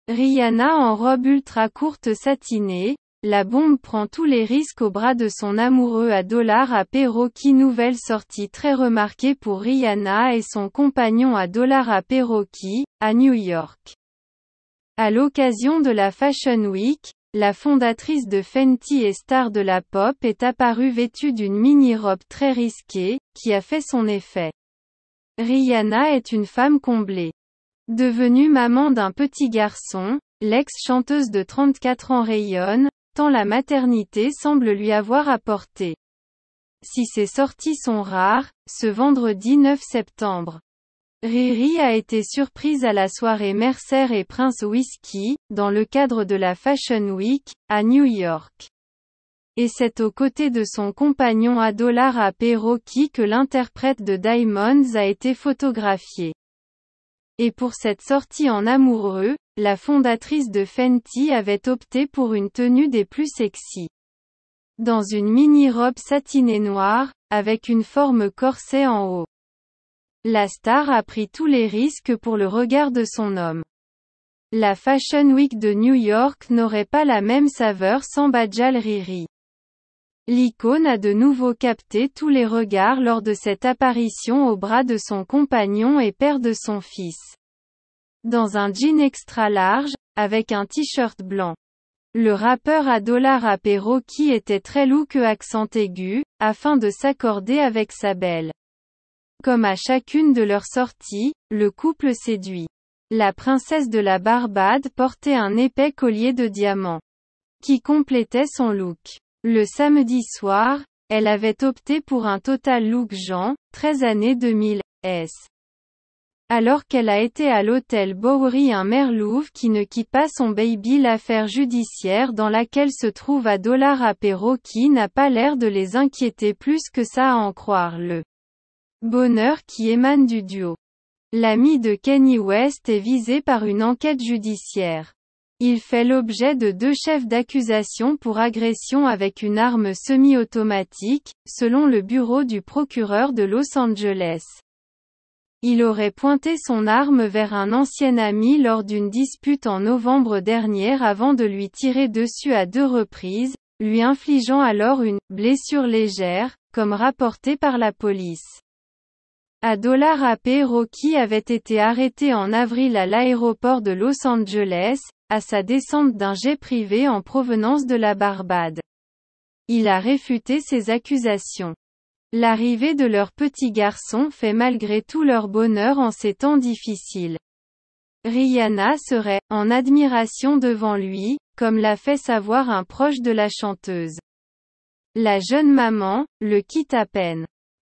Rihanna en robe ultra courte satinée, la bombe prend tous les risques au bras de son amoureux à $AP Rocky. Nouvelle sortie très remarquée pour Rihanna et son compagnon à $AP Rocky, à New York. À l'occasion de la Fashion Week, la fondatrice de Fenty et star de la pop est apparue vêtue d'une mini-robe très risquée, qui a fait son effet. Rihanna est une femme comblée. Devenue maman d'un petit garçon, l'ex-chanteuse de 34 ans rayonne, tant la maternité semble lui avoir apporté. Si ces sorties sont rares, ce vendredi 9 septembre. Riri a été surprise à la soirée Mercer et Prince Whisky, dans le cadre de la Fashion Week, à New York. Et c'est aux côtés de son compagnon à $AP Rocky que l'interprète de Diamonds a été photographiée. Et pour cette sortie en amoureux, la fondatrice de Fenty avait opté pour une tenue des plus sexy. Dans une mini-robe satinée noire, avec une forme corset en haut. La star a pris tous les risques pour le regard de son homme. La Fashion Week de New York n'aurait pas la même saveur sans Bajal Riri. L'icône a de nouveau capté tous les regards lors de cette apparition au bras de son compagnon et père de son fils. Dans un jean extra large, avec un t-shirt blanc. Le rappeur à $AP Rocky était très look accent aigu, afin de s'accorder avec sa belle. Comme à chacune de leurs sorties, le couple séduit. La princesse de la Barbade portait un épais collier de diamants, qui complétait son look. Le samedi soir, elle avait opté pour un total look Jean, 13 années 2000, s. Alors qu'elle a été à l'hôtel Bowery un Merlouv qui ne quitte pas son baby. L'affaire judiciaire dans laquelle se trouve à $AP Rocky n'a pas l'air de les inquiéter plus que ça à en croire le bonheur qui émane du duo. L'ami de Kanye West est visé par une enquête judiciaire. Il fait l'objet de 2 chefs d'accusation pour agression avec une arme semi-automatique, selon le bureau du procureur de Los Angeles. Il aurait pointé son arme vers un ancien ami lors d'une dispute en novembre dernier avant de lui tirer dessus à 2 reprises, lui infligeant alors une « blessure légère », comme rapporté par la police. $AP Rocky avait été arrêté en avril à l'aéroport de Los Angeles, à sa descente d'un jet privé en provenance de la Barbade. Il a réfuté ces accusations. L'arrivée de leur petit garçon fait malgré tout leur bonheur en ces temps difficiles. Rihanna serait « en admiration devant lui », comme l'a fait savoir un proche de la chanteuse. La jeune maman, le quitte à peine.